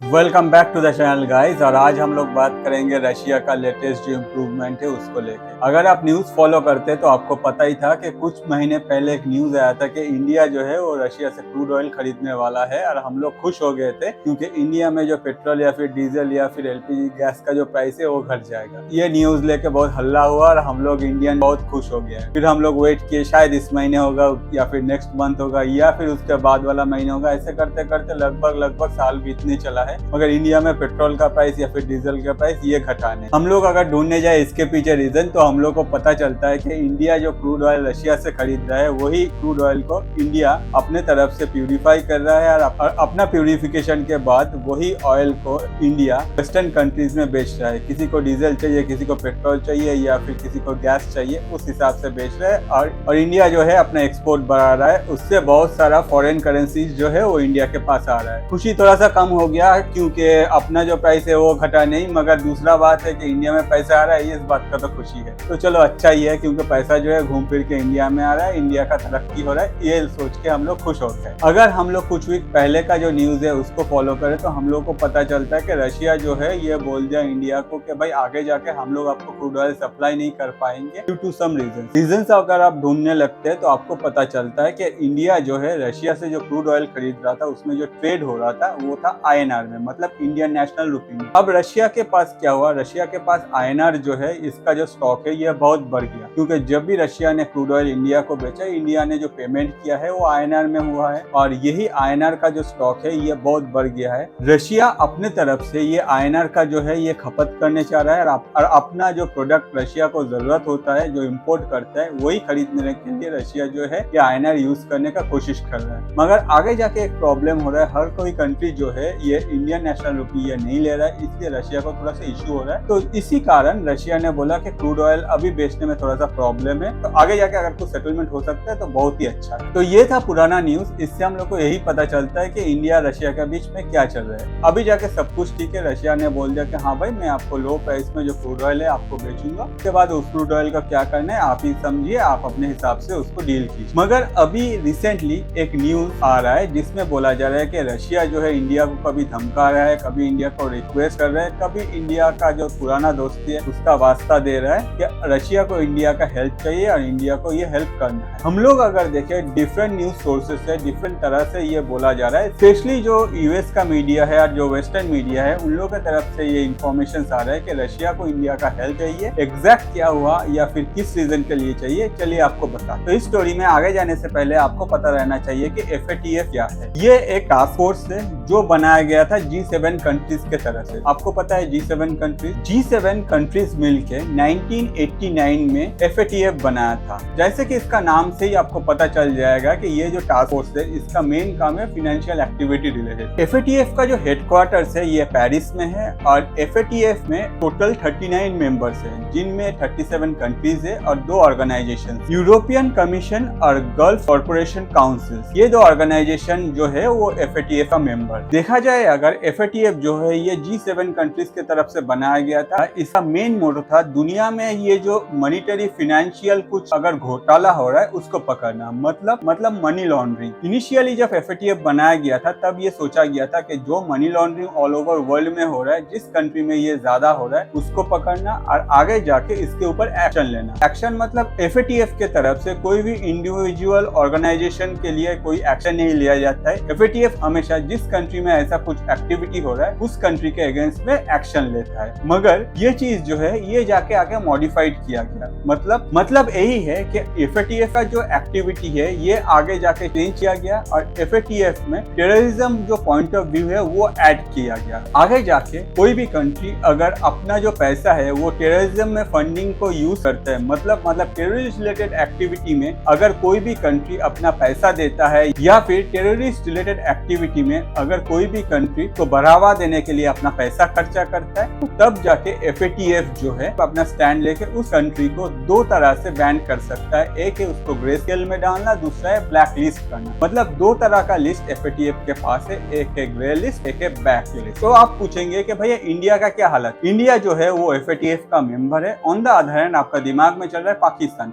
Welcome back to the channel guys. और आज हम लोग बात करेंगे रशिया का लेटेस्ट जो इम्प्रूवमेंट है उसको लेके। अगर आप न्यूज़ फॉलो करते हैं तो आपको पता ही था कि कुछ महीने पहले एक न्यूज़ आया था कि इंडिया जो है वो रशिया से क्रूड ऑयल खरीदने वाला है। और हम लोग खुश हो गए थे क्योंकि इंडिया में जो पेट्रोल या फिर डीजल या फिर एलपीजी गैस का जो प्राइस है वो घट जाएगा। ये न्यूज़ लेके बहुत हल्ला हुआ और हम लोग इंडियन बहुत खुश हो गए। फिर हम लोग वेट किए, शायद इस महीने होगा या फिर नेक्स्ट मंथ होगा या फिर उसके बाद वाला महीना होगा। ऐसे करते करते लगभग साल बीतने चला है, मगर इंडिया में पेट्रोल का प्राइस या फिर डीजल का प्राइस ये घटा नहीं। हम लोग अगर ढूंढने जाए इसके पीछे रीजन, तो हम लोग को पता चलता है कि इंडिया जो क्रूड ऑयल रशिया से खरीद रहा है वही क्रूड ऑयल को इंडिया अपने तरफ से प्यूरिफाई कर रहा है और अपना प्यूरिफिकेशन के बाद वही ऑयल को इंडिया वेस्टर्न कंट्रीज में बेच रहा है। किसी को डीजल चाहिए, किसी को पेट्रोल चाहिए या फिर किसी को गैस चाहिए, उस हिसाब से बेच रहा है। और इंडिया जो है अपना एक्सपोर्ट बढ़ा रहा है, उससे बहुत सारा फॉरेन करेंसीज जो है वो इंडिया के पास आ रहा है। खुशी थोड़ा सा कम हो गया क्योंकि अपना जो प्राइस है वो घटा नहीं, मगर दूसरा बात है कि इंडिया में पैसा आ रहा है, इस बात का तो खुशी है। तो चलो अच्छा ही है क्योंकि पैसा जो है घूम फिर के इंडिया में आ रहा है, इंडिया का तरक्की हो रहा है, ये सोच के हम लोग खुश होते हैं। अगर हम लोग कुछ वीक पहले का जो न्यूज है उसको फॉलो करें तो हम लोग को पता चलता है कि रशिया जो है ये बोल दिया इंडिया को कि भाई आगे जाके हम लोग आपको क्रूड ऑयल सप्लाई नहीं कर पाएंगे ड्यू टू सम रीजन। अगर आप ढूंढने लगते हैं तो आपको पता चलता है कि इंडिया जो है रशिया से जो क्रूड ऑयल खरीद रहा था उसमें जो ट्रेड हो रहा था वो था आईएनआर में, मतलब इंडियन नेशनल रूपी में। अब रशिया के पास क्या हुआ, रशिया के पास आईएनआर जो है इसका जो स्टॉक है ये बहुत बढ़ गया, क्योंकि जब भी रशिया ने क्रूड ऑयल इंडिया को बेचा, इंडिया ने जो पेमेंट किया है वो आईएनआर में हुआ है और यही आईएनआर का जो स्टॉक है ये बहुत बढ़ गया है। रशिया अपने तरफ से ये आईएनआर का जो है ये खपत करने चाह रहा है और अपना जो प्रोडक्ट रशिया को जरूरत होता है, जो इम्पोर्ट करता है, वही खरीदने के लिए रशिया जो है ये आईएनआर यूज करने का कोशिश कर रहा है। मगर आगे जाके एक प्रॉब्लम हो रहा है, हर कोई कंट्री जो है ये इंडियन नेशनल रूपी ये नहीं ले रहा है, इसलिए रशिया को थोड़ा सा इश्यू हो रहा है। तो इसी कारण रशिया ने बोला कि क्रूड ऑयल अभी बेचने में थोड़ा सा प्रॉब्लम है, तो आगे जाके अगर कुछ सेटलमेंट हो सकता है तो बहुत ही अच्छा है। तो ये था पुराना न्यूज, इससे हम लोग को यही पता चलता है कि इंडिया रशिया के बीच में क्या चल रहा है। अभी जाके सब कुछ ठीक है, रशिया ने बोल दिया कि हाँ भाई मैं आपको लो प्राइस में जो क्रूड ऑयल है आपको बेचूंगा, उसके बाद उस क्रूड ऑयल का क्या करना है आप ही समझिए, आप अपने हिसाब से उसको डील कीजिए। मगर अभी रिसेंटली एक न्यूज आ रहा है जिसमें बोला जा रहा है कि रशिया जो है इंडिया को कभी धमका रहा है, कभी इंडिया को रिक्वेस्ट कर रहा है, कभी इंडिया का जो पुराना दोस्ती है उसका वास्ता दे रहा है कि रशिया को इंडिया का हेल्प चाहिए और इंडिया को ये हेल्प करना है। हम लोग अगर देखें डिफरेंट न्यूज सोर्सेस से डिफरेंट तरह से ये बोला जा रहा है, स्पेशली जो यूएस का मीडिया है और जो वेस्टर्न मीडिया है उन लोगों की तरफ से ये इन्फॉर्मेशन आ रहा है कि रशिया को इंडिया का हेल्प चाहिए। एग्जैक्ट क्या हुआ या फिर किस रीजन के लिए चाहिए, चलिए आपको बता। तो इस स्टोरी में आगे जाने से पहले आपको पता रहना चाहिए कि FATF क्या है। ये एक टास्क फोर्स है जो बनाया गया था G7 कंट्रीज के तरफ से। आपको पता है G7 कंट्रीज मिलके 1989 में FATF बनाया था। जैसे कि इसका नाम से ही आपको पता चल जाएगा कि ये जो टास्क फोर्स है इसका मेन काम है फाइनेंशियल एक्टिविटी रिलेटेड। FATF का जो हेडक्वार्टर्स है ये पेरिस में है और FATF में टोटल 39 मेंबर्स हैं, जिनमें 37 कंट्रीज है और 2 ऑर्गेनाइजेशन, यूरोपियन कमीशन और गल्फ कॉर्पोरेशन काउंसिल। ये 2 ऑर्गेनाइजेशन जो है वो FATF का मेंबर। देखा जाए अगर FATF जो है ये G7 कंट्रीज के तरफ से बनाया गया था, इसका मेन मोटो था दुनिया में ये जो मॉनिटरी फाइनेंशियल कुछ अगर घोटाला हो रहा है उसको पकड़ना, मतलब मनी लॉन्ड्रिंग। इनिशियली जब FATF बनाया गया था तब ये सोचा गया था कि जो money laundering all over world में हो रहा है, जिस कंट्री में ये ज्यादा हो रहा है उसको पकड़ना और आगे जाके इसके ऊपर एक्शन लेना। एक्शन मतलब FATF के तरफ से कोई भी इंडिविजुअल ऑर्गेनाइजेशन के लिए कोई एक्शन नहीं लिया जाता है। FATF हमेशा जिस कंट्री में ऐसा कुछ एक्टिविटी हो रहा है उस कंट्री के अगेंस्ट में एक्शन लेता है। मगर ये चीज जो है ये जाके आगे मॉडिफाइड किया गया, मतलब यही है कि FATF का जो एक्टिविटी है ये आगे जाके चेंज किया गया और FATF में टेररिज्म जो पॉइंट ऑफ व्यू है वो ऐड किया गया। आगे जाके कोई भी कंट्री अगर अपना जो पैसा है वो टेररिज्म में फंडिंग को यूज करता है, मतलब टेररिस्ट रिलेटेड एक्टिविटी में अगर कोई भी कंट्री अपना पैसा देता है या फिर टेररिस्ट रिलेटेड एक्टिविटी में अगर कोई भी कंट्री को बढ़ावा देने के लिए अपना पैसा खर्चा करता है, तो तब जाके FATF जो है अपना स्टैंड लेके उस कंट्री को 2 तरह से बैन कर सकता है। एक है उसको ग्रे स्केल में डालना, दूसरा है ब्लैक लिस्ट करना। मतलब 2 तरह का लिस्ट FATF के पास है, एक है ग्रे लिस्ट, एक है ब्लैक लिस्ट। तो आप पूछेंगे कि भैया इंडिया का क्या हालत। इंडिया जो है वो FATF का मेंबर है। ऑन द अदर हैंड आपका दिमाग में चल रहा है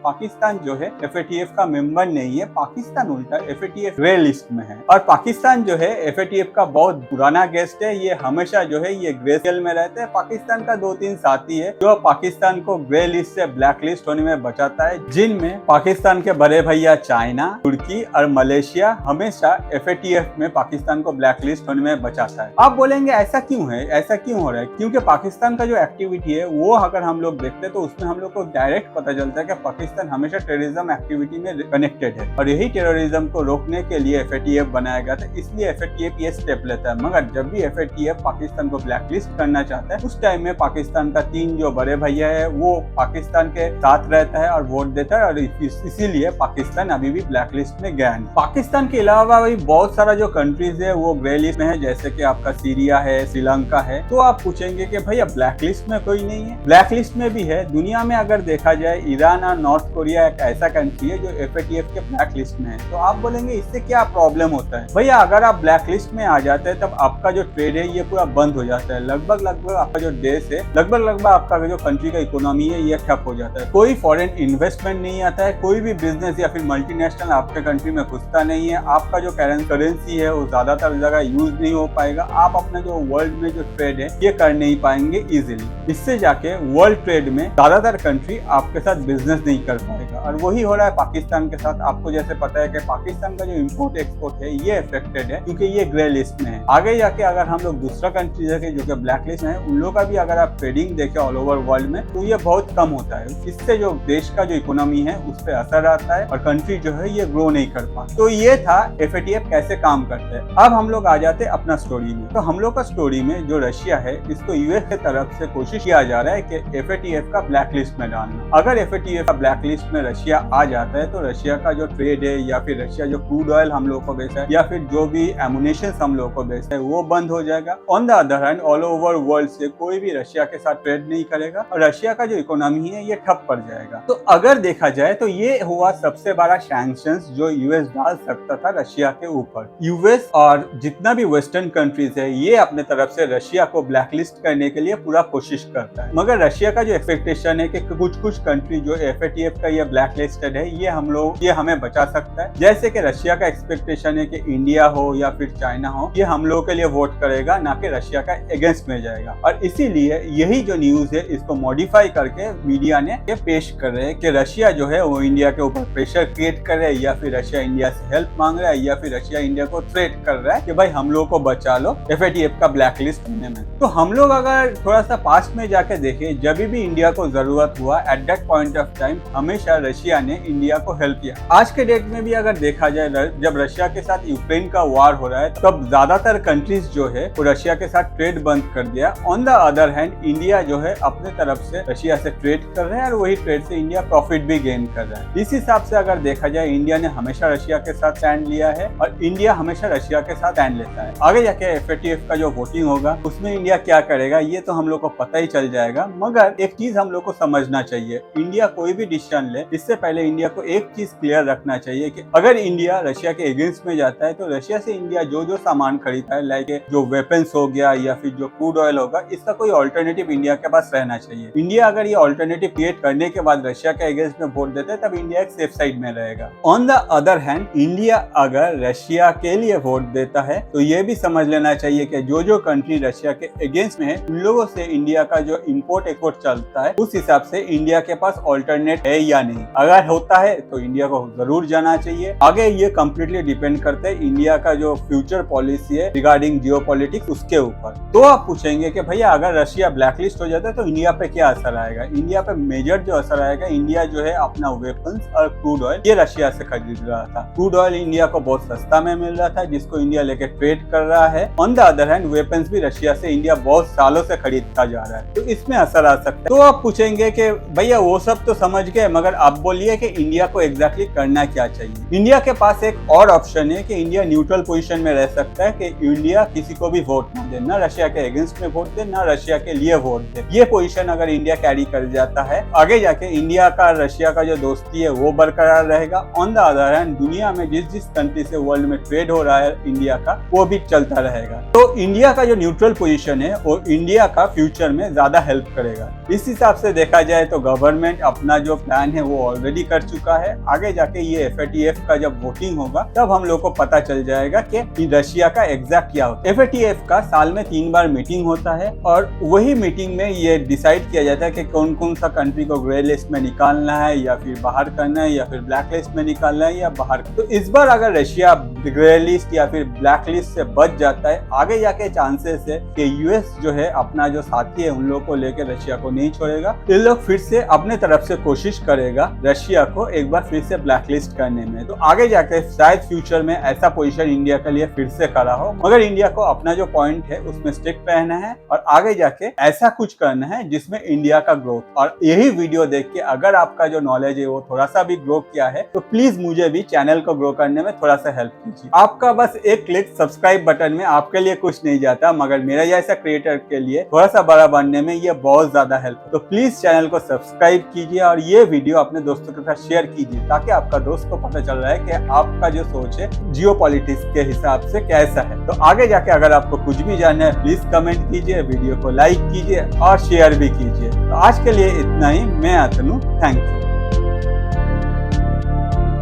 पाकिस्तान जो है FATF का मेंबर नहीं है, पाकिस्तान उल्टा FATF ग्रे लिस्ट में है। और पाकिस्तान जो है FATF का बहुत बुरा पुराना गेस्ट है, ये हमेशा जो है ये ग्रे सेल में रहते हैं। पाकिस्तान का 2-3 साथी है जो पाकिस्तान को ग्रे लिस्ट से ब्लैक लिस्ट होने में बचाता है, जिनमें पाकिस्तान के बड़े भैया चाइना, तुर्की और मलेशिया हमेशा FATF में पाकिस्तान को ब्लैक लिस्ट होने में बचाता है। आप बोलेंगे ऐसा क्यों है, ऐसा क्यों हो रहा है? क्योंकि पाकिस्तान का जो एक्टिविटी है वो अगर हम लोग देखते हैं तो उसमें हम लोग को डायरेक्ट पता चलता है कि पाकिस्तान हमेशा टेररिज्म एक्टिविटी में कनेक्टेड है, और यही टेररिज्म को रोकने के लिए FATF बनाया गया था। इसलिए FATF ये स्टेप लेता है। मगर जब भी FATF पाकिस्तान को ब्लैक लिस्ट करना चाहता है उस टाइम में पाकिस्तान का 3 जो बड़े भैया है वो पाकिस्तान के साथ रहता है और वोट देता है, और इसीलिए पाकिस्तान अभी भी ब्लैक लिस्ट में गया नहीं। पाकिस्तान के अलावा भी बहुत सारा जो कंट्रीज है वो ग्रे लिस्ट में है, जैसे कि आपका सीरिया है, श्रीलंका है। तो आप पूछेंगे कि भैया ब्लैक लिस्ट में कोई नहीं है? ब्लैक लिस्ट में भी है। दुनिया में अगर देखा जाए ईरान और नॉर्थ कोरिया एक ऐसा कंट्री है जो FATF के ब्लैक लिस्ट में है। तो आप बोलेंगे इससे क्या प्रॉब्लम होता है? भैया अगर आप ब्लैक लिस्ट में आ जाते हैं तब आपका जो ट्रेड है ये पूरा बंद हो जाता है। लगभग आपका जो देश है, लगभग आपका जो कंट्री का इकोनॉमी है ये ठप हो जाता है। कोई फॉरेन इन्वेस्टमेंट नहीं आता है, कोई भी बिजनेस या फिर मल्टीनेशनल आपके कंट्री में घुसता नहीं है। आपका जो करेंसी है वो ज्यादातर जगह यूज नहीं हो पाएगा। आप अपना जो वर्ल्ड में जो ट्रेड है ये कर नहीं पाएंगे इजिली। इससे जाके वर्ल्ड ट्रेड में ज्यादातर कंट्री आपके साथ बिजनेस नहीं कर पाएगा, और वही हो रहा है पाकिस्तान के साथ। आपको जैसे पता है कि पाकिस्तान का जो इम्पोर्ट एक्सपोर्ट है ये अफेक्टेड है क्योंकि ये ग्रे लिस्ट में है। आगे जाके अगर हम लोग दूसरा कंट्री देखें जो कि ब्लैक लिस्ट में है, उन लोग का भी अगर आप ट्रेडिंग देखें ऑल ओवर वर्ल्ड में तो ये बहुत कम होता है। इससे जो देश का जो इकोनॉमी है उस पर असर आता है और कंट्री जो है ये ग्रो नहीं कर पाती। तो ये था FATF कैसे काम करते हैं। अब हम लोग आ जाते हैं अपना स्टोरी में। तो हम लोग का स्टोरी में जो रशिया है इसको US के तरफ से कोशिश किया जा रहा है कि FATF का ब्लैक लिस्ट में डालना। अगर FATF का ब्लैक लिस्ट में रशिया आ जाता है तो रशिया का जो ट्रेड है या फिर रशिया जो क्रूड ऑयल हम लोग को बेचता है या फिर जो भी एमुनेशन हम लोग को बेचता है वो बंद हो जाएगा। On the other hand all over world से कोई भी रशिया के साथ ट्रेड नहीं करेगा और रशिया का जो इकोनॉमी है ये ठप पड़ जाएगा। तो अगर देखा जाए तो ये हुआ सबसे बड़ा सैंक्शंस जो US डाल सकता था रशिया के ऊपर। US और जितना भी वेस्टर्न कंट्रीज है ये अपने तरफ से रशिया को ब्लैक लिस्ट करने के लिए पूरा कोशिश करता है। मगर रशिया का जो एक्सपेक्टेशन है कि कुछ कंट्री जो FATF का ये ब्लैक लिस्टेड है ये हमें बचा सकता है। जैसे कि रशिया का एक्सपेक्टेशन है कि इंडिया हो या फिर चाइना हो ये हम लोगों के लिए वोट करेगा, ना कि रशिया का अगेंस्ट में जाएगा। और इसीलिए यही जो न्यूज है इसको मॉडिफाई करके मीडिया ने ये पेश कर रहे हैं कि रशिया जो है वो इंडिया के ऊपर प्रेशर क्रिएट कर रहा है या फिर रशिया इंडिया से हेल्प मांग रहा है या फिर रशिया इंडिया को थ्रेट कर रहा है कि भाई हम लोग को बचा लो FATF का ब्लैक लिस्ट होने में। तो हम लोग अगर थोड़ा सा पास्ट में जाके देखें, जब भी इंडिया को जरूरत हुआ at that point of time हमेशा रशिया ने इंडिया को हेल्प किया। आज के डेट में भी अगर देखा जाए जब रशिया के साथ यूक्रेन का वार हो रहा है तब ज्यादातर कंट्रीज जो है वो रशिया के साथ ट्रेड बंद कर दिया। On the other hand India जो है अपने तरफ से रशिया से ट्रेड कर रहा है और वही ट्रेड से इंडिया प्रॉफिट भी गेन कर रहा है। इस हिसाब से अगर देखा जाए इंडिया ने हमेशा रशिया के साथ स्टैंड लिया है और इंडिया हमेशा रशिया के साथ स्टैंड लेता है। आगे जाके FATF का जो वोटिंग होगा उसमें इंडिया क्या करेगा ये तो हम लोग को पता ही चल जाएगा। मगर एक चीज हम लोग को समझना चाहिए, इंडिया कोई भी डिसीजन ले इससे पहले इंडिया को एक चीज क्लियर रखना चाहिए कि अगर इंडिया रशिया के अगेंस्ट में जाता है तो रशिया से इंडिया जो सामान खरीदता है लाइक जो वेपन्स हो गया या फिर जो क्रूड ऑयल होगा इसका कोई ऑल्टरनेटिव इंडिया के पास रहना चाहिए। इंडिया अगर ये ऑल्टरनेटिव क्रिएट करने के बाद रशिया के अगेंस्ट में वोट देता है तब इंडिया एक सेफ साइड में रहेगा। On the other hand India अगर रशिया के लिए वोट देता है तो ये भी समझ लेना चाहिए कि जो कंट्री रशिया के अगेंस्ट में है उन लोगों से इंडिया का जो इम्पोर्ट एक्सपोर्ट चलता है उस हिसाब से इंडिया के पास ऑल्टरनेट है या नहीं। अगर होता है तो इंडिया को जरूर जाना चाहिए। आगे ये कम्प्लीटली डिपेंड करता है इंडिया का जो फ्यूचर पॉलिसी है रिगार्डिंग जियोपॉलिटिक्स उसके ऊपर। तो आप पूछेंगे कि भैया अगर रशिया ब्लैकलिस्ट हो जाता है तो इंडिया पे क्या असर आएगा? इंडिया पे मेजर जो असर आएगा, इंडिया जो है अपना वेपन्स और क्रूड ऑयल ये रशिया से खरीद रहा था। क्रूड ऑयल इंडिया को बहुत सस्ता में मिल रहा था जिसको इंडिया लेके ट्रेड कर रहा है। On the other hand weapons भी रशिया से इंडिया बहुत सालों से खरीदता जा रहा है, तो इसमें असर आ सकता है। तो आप पूछेंगे कि भैया वो सब तो समझ गए, मगर आप बोलिए कि इंडिया को एग्जैक्टली करना क्या चाहिए। इंडिया के पास एक और ऑप्शन है कि इंडिया न्यूट्रल पोजीशन में रह सकता है कि इंडिया किसी को भी वोट ना दे, ना रशिया के अगेंस्ट में वोट दे ना रशिया के लिए वोट दे। ये पोजीशन अगर इंडिया कैरी कर जाता है आगे जाके इंडिया का रशिया का जो दोस्ती है वो बरकरार रहेगा। ऑन द अदर हैंड दुनिया में जिस कंट्री से वर्ल्ड में ट्रेड हो रहा है इंडिया का वो भी चलता रहेगा। तो इंडिया का जो न्यूट्रल पोजीशन है वो इंडिया का फ्यूचर में ज्यादा हेल्प करेगा। इस हिसाब से देखा जाए तो गवर्नमेंट अपना जो प्लान है वो ऑलरेडी कर चुका है। आगे जाके ये FATF का जब वोटिंग होगा तब हम लोग को पता चल जाएगा कि रशिया का एग्जैक्ट क्या होता है। FATF का साल में 3 बार मीटिंग होता है और वही मीटिंग में ये डिसाइड किया जाता है कि कौन कौन सा कंट्री को ग्रे लिस्ट में निकालना है या फिर बाहर करना है या फिर ब्लैक लिस्ट में निकालना है या बाहर। तो इस बार अगर रशिया ग्रे लिस्ट या फिर ब्लैक लिस्ट से बच जाता है, आगे जाके चांसेस है कि यूएस जो है अपना जो साथी है उन लोगों को लेकर रशिया को नहीं छोड़ेगा। इन लोग फिर से अपने तरफ से कोशिश करेगा रशिया को एक बार फिर से ब्लैक लिस्ट करने में। तो आगे जाके शायद फ्यूचर में ऐसा पोजीशन इंडिया के लिए फिर से खड़ा हो, मगर इंडिया को अपना जो पॉइंट है उसमें स्टिक रहना है और आगे जाके ऐसा कुछ करना है जिसमें इंडिया का ग्रोथ। और यही वीडियो देख के अगर आपका जो नॉलेज है वो थोड़ा सा भी ग्रो किया है तो प्लीज मुझे भी चैनल को ग्रो करने में थोड़ा सा हेल्प कीजिए। आपका बस एक क्लिक सब्सक्राइब बटन में आपके लिए कुछ नहीं जाता, मगर मेरा जैसा क्रिएटर के लिए थोड़ा सा बड़ा बनने में ये बहुत ज्यादा हेल्प। तो प्लीज चैनल को सब्सक्राइब कीजिए और ये वीडियो अपने दोस्तों के साथ शेयर कीजिए ताकि आपका दोस्त को पता चल रहा है कि आपका जो सोच है जियोपॉलिटिक्स के हिसाब से कैसा है। तो आगे जाके अगर आपको कुछ भी जानना है प्लीज कमेंट कीजिए, वीडियो को लाइक कीजिए और शेयर भी कीजिए। तो आज के लिए इतना ही। मैं अतनु, थैंक यू।